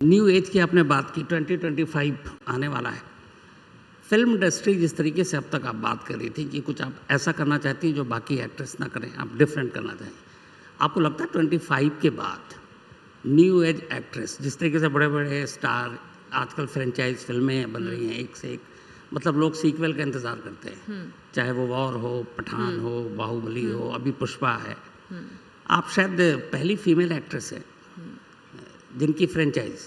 New age की आपने बात की, 2025 आने वाला है। फिल्म इंडस्ट्री जिस तरीके से अब तक आप बात कर रही थी कि कुछ आप ऐसा करना चाहती हैं जो बाकी एक्ट्रेस ना करें, आप डिफरेंट करना चाहें, आपको लगता है 25 के बाद न्यू एज एक्ट्रेस जिस तरीके से बड़े बड़े स्टार आजकल फ्रेंचाइज फिल्में बन रही हैं एक से एक, मतलब लोग सीक्वल का इंतज़ार करते हैं, चाहे वो वॉर हो, पठान हो, बाहुबली हो, अभी पुष्पा है। आप शायद पहली फीमेल एक्ट्रेस है जिनकी फ्रेंचाइज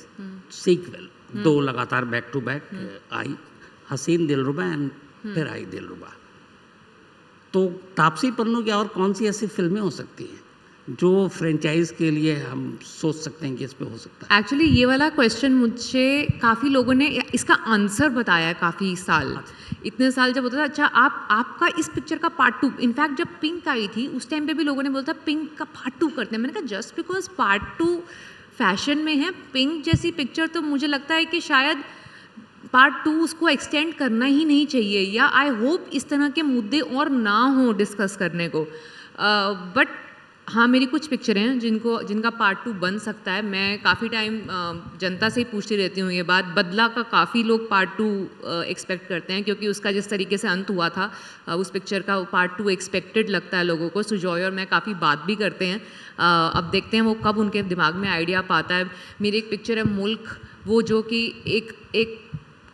सीक्वल 2 लगातार बैक टू बैक आई, हसीन दिलरुबा एंड फिर आई दिलरुबा। तो तापसी पन्नू की और कौन सी ऐसी फिल्में हो सकती हैं जो फ्रेंचाइज के लिए हम सोच सकते हैं कि इस पे हो सकता है? एक्चुअली ये वाला क्वेश्चन मुझे काफ़ी लोगों ने इसका आंसर बताया है काफ़ी साल, इतने साल जब होता था अच्छा आपका इस पिक्चर का पार्ट 2, इनफैक्ट जब पिंक आई थी उस टाइम पे भी लोगों ने बोला था पिंक का पार्ट 2 करते हैं। मैंने कहा जस्ट बिकॉज पार्ट 2 फैशन में है, पिंक जैसी पिक्चर तो मुझे लगता है कि शायद पार्ट 2 उसको एक्सटेंड करना ही नहीं चाहिए, या आई होप इस तरह के मुद्दे और ना हो डिस्कस करने को। बट हाँ, मेरी कुछ पिक्चरें हैं जिनका पार्ट 2 बन सकता है। मैं काफ़ी टाइम जनता से ही पूछती रहती हूँ ये बात। बदला का काफ़ी लोग पार्ट 2 एक्सपेक्ट करते हैं क्योंकि उसका जिस तरीके से अंत हुआ था, उस पिक्चर का पार्ट 2 एक्सपेक्टेड लगता है लोगों को। सुजॉय और मैं काफ़ी बात भी करते हैं। अब देखते हैं वो कब उनके दिमाग में आइडिया पाता है। मेरी एक पिक्चर है मुल्क, वो जो कि एक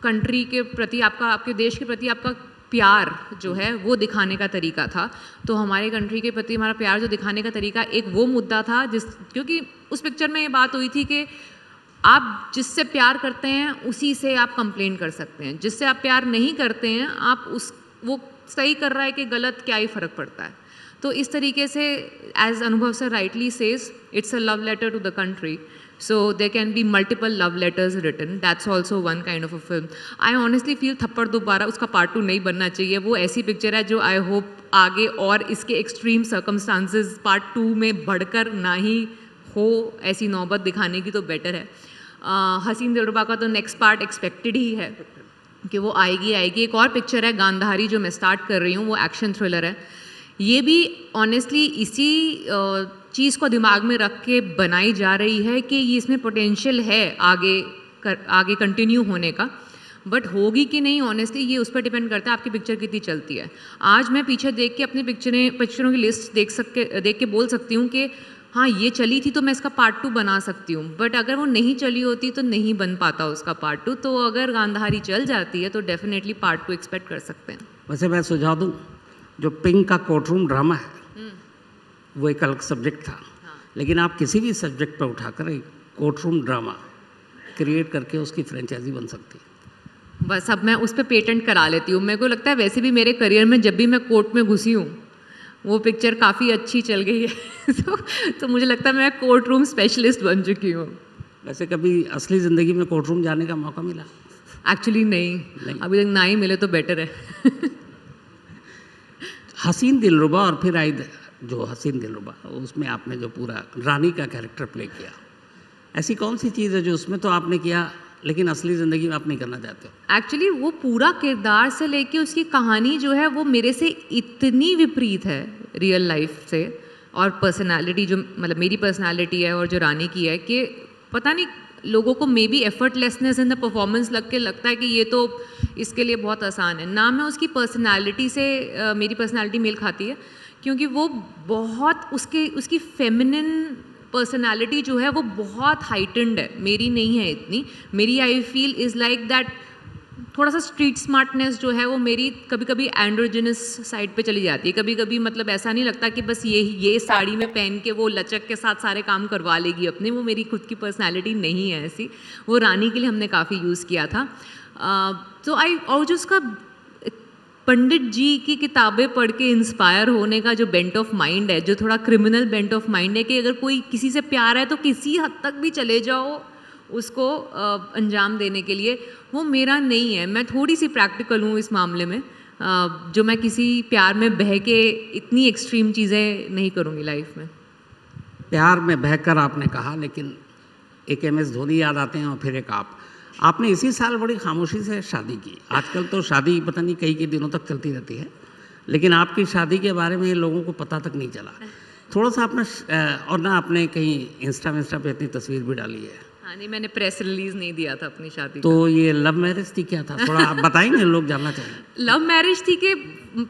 कंट्री के प्रति आपके देश के प्रति आपका प्यार जो है वो दिखाने का तरीका था। तो हमारे कंट्री के प्रति हमारा प्यार जो दिखाने का तरीका एक वो मुद्दा था क्योंकि उस पिक्चर में ये बात हुई थी कि आप जिससे प्यार करते हैं उसी से आप कंप्लेन कर सकते हैं, जिससे आप प्यार नहीं करते हैं वो सही कर रहा है कि गलत, क्या ही फ़र्क पड़ता है। तो इस तरीके से as Anubhav sir rightly says, it's a love letter to the country, so there can be multiple love letters written. That's also one kind of a film. I honestly feel थप्पड़ दोबारा उसका पार्ट 2 नहीं बनना चाहिए। वो ऐसी पिक्चर है जो आई होप आगे और इसके एक्सट्रीम सर्कमस्टांसेस पार्ट 2 में बढ़कर ना ही हो, ऐसी नौबत दिखाने की तो बेटर है। हसीन दिलरुबा का तो नेक्स्ट पार्ट एक्सपेक्टेड ही है कि वो आएगी। एक और पिक्चर है गांधारी जो मैं स्टार्ट कर रही हूँ, वो एक्शन थ्रिलर है। ये भी ऑनेस्टली इसी चीज़ को दिमाग में रख के बनाई जा रही है कि ये इसमें पोटेंशियल है आगे कंटिन्यू होने का, बट होगी कि नहीं ऑनेस्टली ये उस पर डिपेंड करता है आपकी पिक्चर कितनी चलती है। आज मैं पीछे देख के अपनी पिक्चरों की लिस्ट देख के बोल सकती हूँ कि हाँ ये चली थी तो मैं इसका पार्ट 2 बना सकती हूँ, बट अगर वो नहीं चली होती तो नहीं बन पाता उसका पार्ट 2। तो अगर गांधारी चल जाती है तो डेफिनेटली पार्ट 2 एक्सपेक्ट कर सकते हैं। वैसे मैं सुझाव दूँ, जो पिंक का कोर्टरूम ड्रामा है वो एक अलग सब्जेक्ट था, लेकिन आप किसी भी सब्जेक्ट पर उठाकर एक कोर्टरूम ड्रामा क्रिएट करके उसकी फ्रेंचाइजी बन सकती है। बस अब मैं उस पर पेटेंट करा लेती हूँ। मेरे को लगता है वैसे भी मेरे करियर में जब भी मैं कोर्ट में घुसी हूँ वो पिक्चर काफ़ी अच्छी चल गई है तो मुझे लगता है मैं कोर्ट रूम स्पेशलिस्ट बन चुकी हूँ। वैसे कभी असली ज़िंदगी में कोर्टरूम जाने का मौका मिला? एक्चुअली नहीं, अभी तक ना ही मिले तो बेटर है हसीन दिलरुबा और फिर आई जो हसीन दिलरुबा, उसमें आपने जो पूरा रानी का कैरेक्टर प्ले किया, ऐसी कौन सी चीज़ है जो उसमें तो आपने किया लेकिन असली ज़िंदगी में आप नहीं करना चाहते हो? एक्चुअली वो पूरा किरदार से लेके उसकी कहानी जो है वो मेरे से इतनी विपरीत है रियल लाइफ से, और पर्सनालिटी जो मतलब मेरी पर्सनालिटी है और जो रानी की है, कि पता नहीं लोगों को may be effortlessness in the performance लगता है कि ये तो इसके लिए बहुत आसान है ना। मैं उसकी पर्सनालिटी से मेरी पर्सनालिटी मेल खाती है क्योंकि वो बहुत उसकी फेमिनिन पर्सनालिटी जो है वो बहुत हाइटेंड है, मेरी नहीं है इतनी। मेरी I feel is like that थोड़ा सा स्ट्रीट स्मार्टनेस जो है वो मेरी कभी कभी एंड्रोजिनस साइड पे चली जाती है। कभी कभी मतलब ऐसा नहीं लगता कि बस ये साड़ी में पहन के वो लचक के साथ सारे काम करवा लेगी अपने, वो मेरी खुद की पर्सनालिटी नहीं है ऐसी। वो रानी के लिए हमने काफ़ी यूज़ किया था। तो और जो उसका पंडित जी की किताबें पढ़ के इंस्पायर होने का जो बेंट ऑफ माइंड है, जो थोड़ा क्रिमिनल बेंट ऑफ माइंड है कि अगर कोई किसी से प्यार है तो किसी हद तक भी चले जाओ उसको अंजाम देने के लिए, वो मेरा नहीं है। मैं थोड़ी सी प्रैक्टिकल हूँ इस मामले में, जो मैं किसी प्यार में बह के इतनी एक्सट्रीम चीज़ें नहीं करूँगी लाइफ में। प्यार में बहकर आपने कहा, लेकिन एक MS धोनी याद आते हैं और फिर एक आपने इसी साल बड़ी खामोशी से शादी की। आजकल तो शादी पता नहीं कई दिनों तक चलती रहती है, लेकिन आपकी शादी के बारे में लोगों को पता तक नहीं चला। थोड़ा सा आपने और ना आपने कहीं इंस्टा पे अपनी तस्वीर भी डाली है, हाँ नहीं, मैंने प्रेस रिलीज नहीं दिया था अपनी शादी तो ये लव मैरिज थी, क्या था, थोड़ा आप बताएंगे, लोग जानना चाहेंगे। लव मैरिज थी कि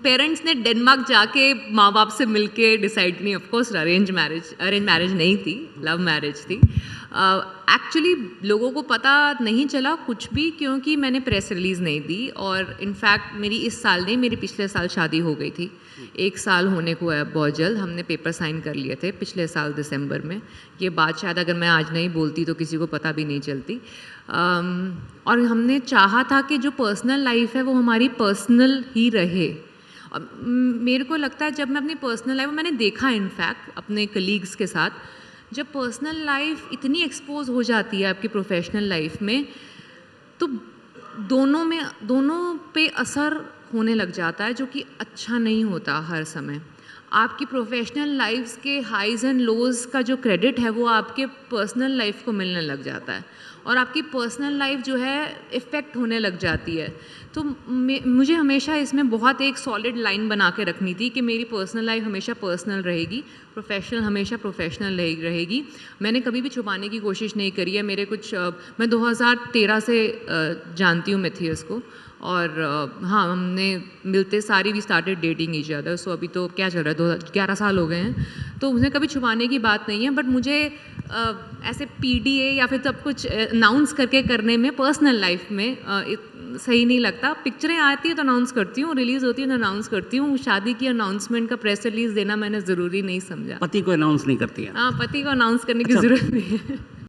पेरेंट्स ने डेनमार्क जाके माँ बाप से मिलके डिसाइड नहीं, ऑफ कोर्स अरेंज मैरिज नहीं थी, लव मैरिज थी। एक्चुअली लोगों को पता नहीं चला कुछ भी क्योंकि मैंने प्रेस रिलीज़ नहीं दी, और इनफैक्ट मेरी इस साल नहीं, मेरी पिछले साल शादी हो गई थी। 1 साल होने को है बहुत जल्द, हमने पेपर साइन कर लिए थे पिछले साल दिसंबर में। ये बात शायद अगर मैं आज नहीं बोलती तो किसी को पता भी नहीं चलती। और हमने चाहा था कि जो पर्सनल लाइफ है वो हमारी पर्सनल ही रहे। मेरे को लगता है जब मैं अपनी पर्सनल लाइफ, मैंने देखा इनफैक्ट अपने कलीग्स के साथ, जब पर्सनल लाइफ इतनी एक्सपोज हो जाती है आपकी प्रोफेशनल लाइफ में, तो दोनों पे असर होने लग जाता है, जो कि अच्छा नहीं होता हर समय। आपकी प्रोफेशनल लाइफ्स के हाइज़ एंड लोज़ का जो क्रेडिट है वो आपके पर्सनल लाइफ को मिलने लग जाता है, और आपकी पर्सनल लाइफ जो है इफ़ेक्ट होने लग जाती है। तो मुझे हमेशा इसमें बहुत एक सॉलिड लाइन बना के रखनी थी कि मेरी पर्सनल लाइफ हमेशा पर्सनल रहेगी, प्रोफेशनल हमेशा प्रोफेशनल रहेगी। मैंने कभी भी छुपाने की कोशिश नहीं करी है। मैं 2013 से जानती हूँ मैथियस को, और हाँ, हमने मिलते सारी we started dating each other. So अभी तो क्या चल रहा है, 11 साल हो गए हैं, तो मुझे कभी छुपाने की बात नहीं है। बट मुझे ऐसे PDA या फिर सब कुछ अनाउंस करके करने में पर्सनल लाइफ में सही नहीं लगता। पिक्चरें आती है तो अनाउंस करती हूँ, रिलीज़ होती है तो अनाउंस करती हूँ। शादी की अनाउंसमेंट का प्रेस रिलीज़ देना मैंने ज़रूरी नहीं समझा। पति को अनाउंस नहीं करती है? हाँ, पति को अनाउंस करने की ज़रूरत नहीं है।